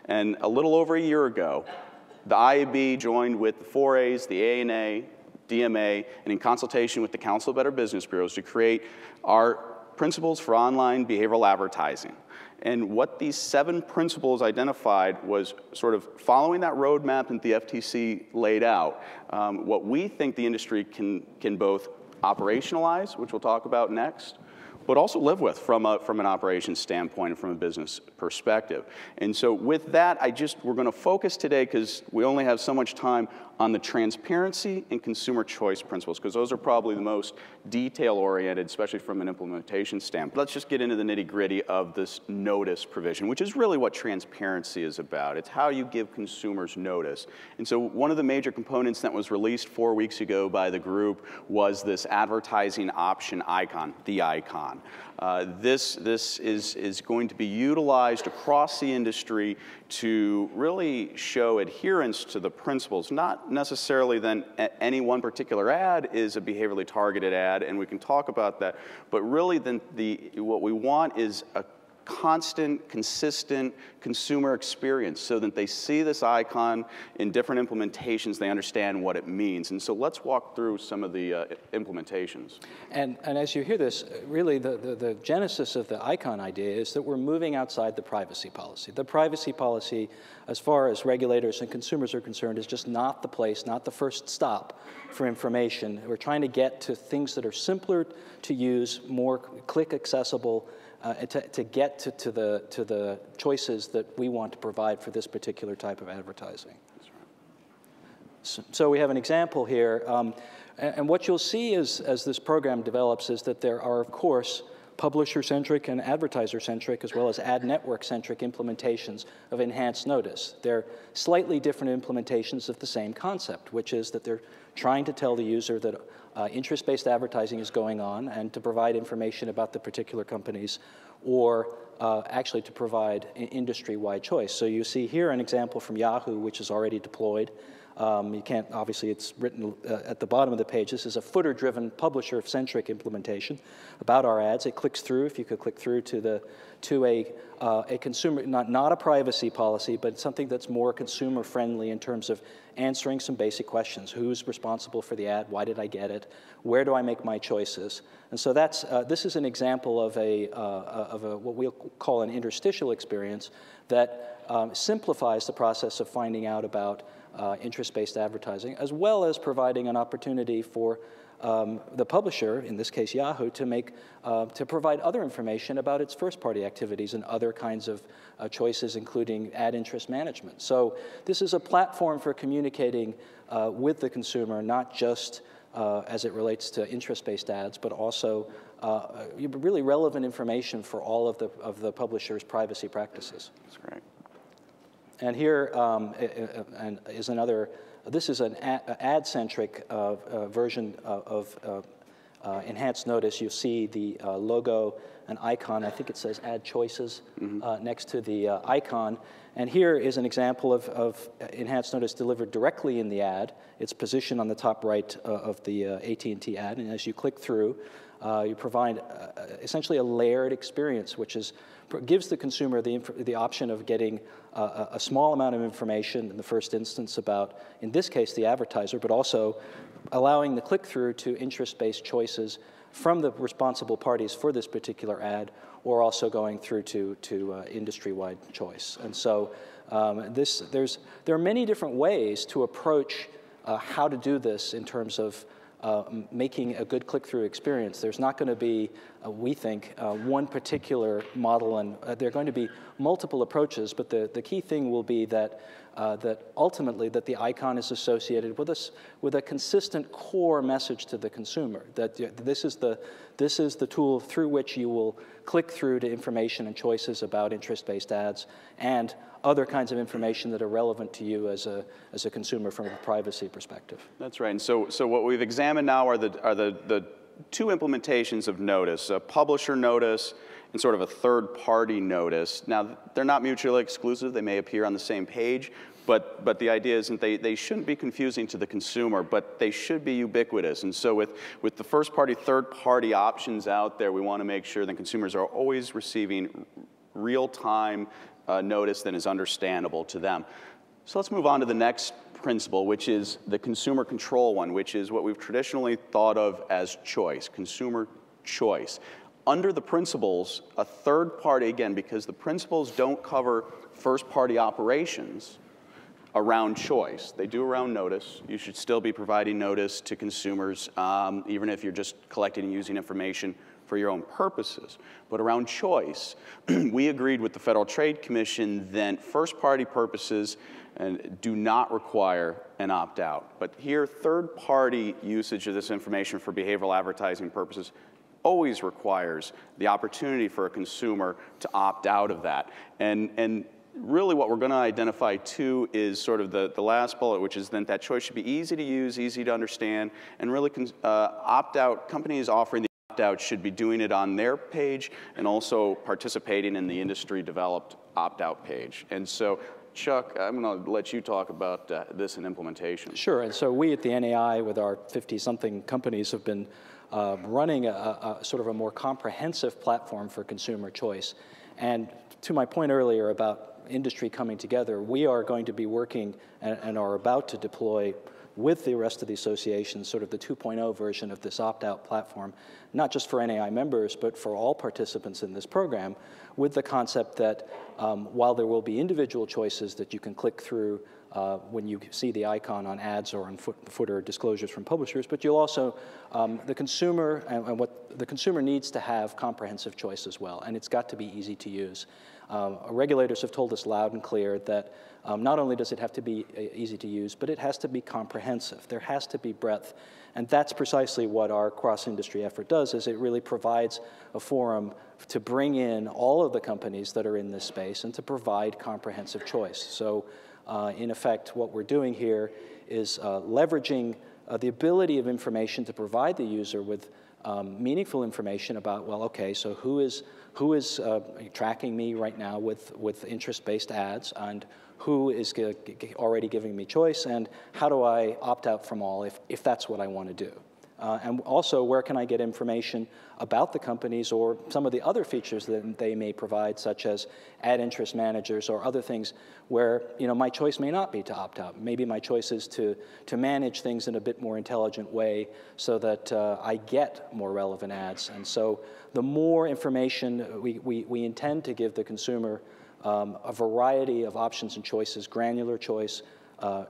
And a little over a year ago, the IAB joined with the 4As, the ANA, DMA, and in consultation with the Council of Better Business Bureaus to create our principles for online behavioral advertising. And what these 7 principles identified was sort of following that roadmap that the FTC laid out, what we think the industry can both operationalize, which we'll talk about next, but also live with from an operations standpoint and from a business perspective. And so with that, we're going to focus today, because we only have so much time, on the transparency and consumer choice principles, because those are probably the most detail-oriented, especially from an implementation standpoint. Let's just get into the nitty-gritty of this notice provision, which is really what transparency is about. It's how you give consumers notice. And so one of the major components that was released 4 weeks ago by the group was this advertising option icon, the icon. This is going to be utilized across the industry to really show adherence to the principles. Not necessarily then any one particular ad is a behaviorally targeted ad, and we can talk about that, but really then what we want is a constant, consistent consumer experience so that they see this icon in different implementations, they understand what it means. And so let's walk through some of the implementations. And as you hear this, really the genesis of the icon idea is that we're moving outside the privacy policy. The privacy policy, as far as regulators and consumers are concerned, is just not the place, not the first stop for information. We're trying to get to things that are simpler to use, more click accessible, to get to the choices that we want to provide for this particular type of advertising. That's right. So we have an example here. And what you'll see as this program develops is that there are, of course, publisher-centric and advertiser-centric, as well as ad network-centric implementations of enhanced notice. They're slightly different implementations of the same concept, which is that they're trying to tell the user that interest-based advertising is going on and to provide information about the particular companies, or actually to provide industry-wide choice. So you see here an example from Yahoo, which is already deployed. You can't, obviously, it's written at the bottom of the page. This is a footer-driven, publisher-centric implementation about our ads. It clicks through, if you could click through to a consumer, not a privacy policy, but something that's more consumer-friendly in terms of answering some basic questions. Who's responsible for the ad? Why did I get it? Where do I make my choices? And so that's, this is an example of what we'll call an interstitial experience that simplifies the process of finding out about interest-based advertising, as well as providing an opportunity for the publisher, in this case Yahoo, to provide other information about its first-party activities and other kinds of choices, including ad interest management. So this is a platform for communicating with the consumer, not just as it relates to interest-based ads, but also really relevant information for all of the publisher's privacy practices. That's great. And here is another. This is an ad-centric version of enhanced notice. You see the logo and icon. I think it says Ad Choices next to the icon. And here is an example of enhanced notice delivered directly in the ad. It's positioned on the top right of the AT&T ad. And as you click through, you provide essentially a layered experience, which gives the consumer the option of getting a small amount of information in the first instance about, in this case, the advertiser, but also allowing the click-through to interest-based choices from the responsible parties for this particular ad, or also going through to industry-wide choice. And so there are many different ways to approach how to do this in terms of making a good click-through experience. There's not going to be, we think, one particular model, and there are going to be multiple approaches, but the key thing will be that ultimately that the icon is associated with a consistent core message to the consumer, that this is the tool through which you will click through to information and choices about interest-based ads and other kinds of information that are relevant to you as a consumer from a privacy perspective. That's right. And so what we've examined now are the two implementations of notice, a publisher notice and sort of a third-party notice. Now, they're not mutually exclusive. They may appear on the same page, but the idea is that they shouldn't be confusing to the consumer, but they should be ubiquitous. And so with the first-party, third-party options out there, we want to make sure that consumers are always receiving real-time notice that is understandable to them. So let's move on to the next principle, which is the consumer control one, which is what we've traditionally thought of as choice, consumer choice. Under the principles, a third party, again, because the principles don't cover first-party operations around choice. They do around notice. You should still be providing notice to consumers, even if you're just collecting and using information for your own purposes. But around choice, we agreed with the Federal Trade Commission that first-party purposes do not require an opt-out. But here, third-party usage of this information for behavioral advertising purposes always requires the opportunity for a consumer to opt out of that. And really what we're going to identify too is sort of the last bullet, which is then that choice should be easy to use, easy to understand, and really opt-out, companies offering the opt-out should be doing it on their page and also participating in the industry-developed opt-out page. And so, Chuck, I'm going to let you talk about this in implementation. Sure, and so we at the NAI with our 50-something companies have been running a sort of a more comprehensive platform for consumer choice. And to my point earlier about industry coming together, we are going to be working and are about to deploy with the rest of the association sort of the 2.0 version of this opt-out platform, not just for NAI members, but for all participants in this program, with the concept that while there will be individual choices that you can click through when you see the icon on ads or on footer disclosures from publishers, but you'll also, the consumer and what the consumer needs to have comprehensive choice as well, and it's got to be easy to use. Regulators have told us loud and clear that not only does it have to be easy to use, but it has to be comprehensive. There has to be breadth. And that's precisely what our cross-industry effort does, is it really provides a forum to bring in all of the companies that are in this space and to provide comprehensive choice. So in effect, what we're doing here is leveraging the ability of information to provide the user with meaningful information about, well, okay, so who is tracking me right now with interest-based ads, and who is already giving me choice, and how do I opt out from all if that's what I want to do? And also, where can I get information about the companies or some of the other features that they may provide, such as ad interest managers or other things where my choice may not be to opt out. Maybe my choice is to manage things in a bit more intelligent way so that I get more relevant ads. And so the more information we intend to give the consumer a variety of options and choices, granular choice,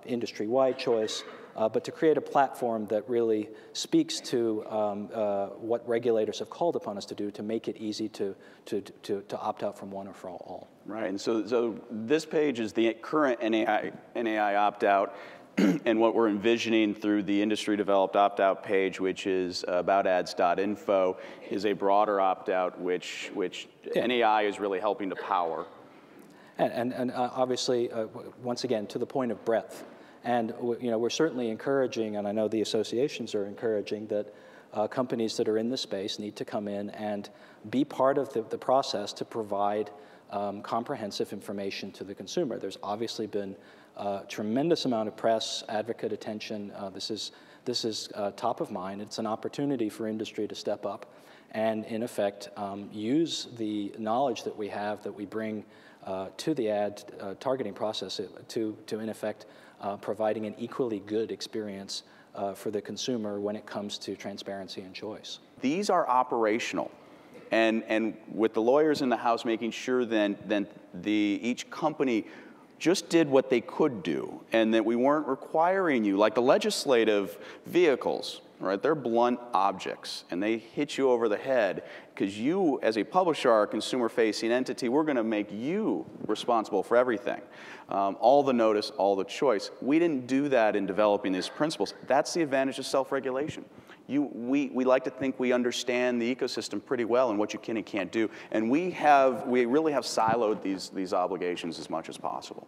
industry-wide choice, but to create a platform that really speaks to what regulators have called upon us to do to make it easy to opt out from one or from all. Right, and so this page is the current NAI opt-out, and what we're envisioning through the industry-developed opt-out page, which is aboutads.info, is a broader opt-out, which NAI is really helping to power. And obviously, once again, to the point of breadth. And we're certainly encouraging, and I know the associations are encouraging, that companies that are in this space need to come in and be part of the process to provide comprehensive information to the consumer. There's obviously been a tremendous amount of press, advocate attention. This is top of mind. It's an opportunity for industry to step up and, in effect, use the knowledge that we have, that we bring to the ad targeting process to in effect, providing an equally good experience for the consumer when it comes to transparency and choice. These are operational, and with the lawyers in the House making sure then each company just did what they could do, and that we weren't requiring you, like the legislative vehicles, right? They're blunt objects, and they hit you over the head because you, as a publisher, are a consumer-facing entity. We're going to make you responsible for everything. All the notice, all the choice. We didn't do that in developing these principles. That's the advantage of self-regulation. We like to think we understand the ecosystem pretty well and what you can and can't do, and we really have siloed these obligations as much as possible.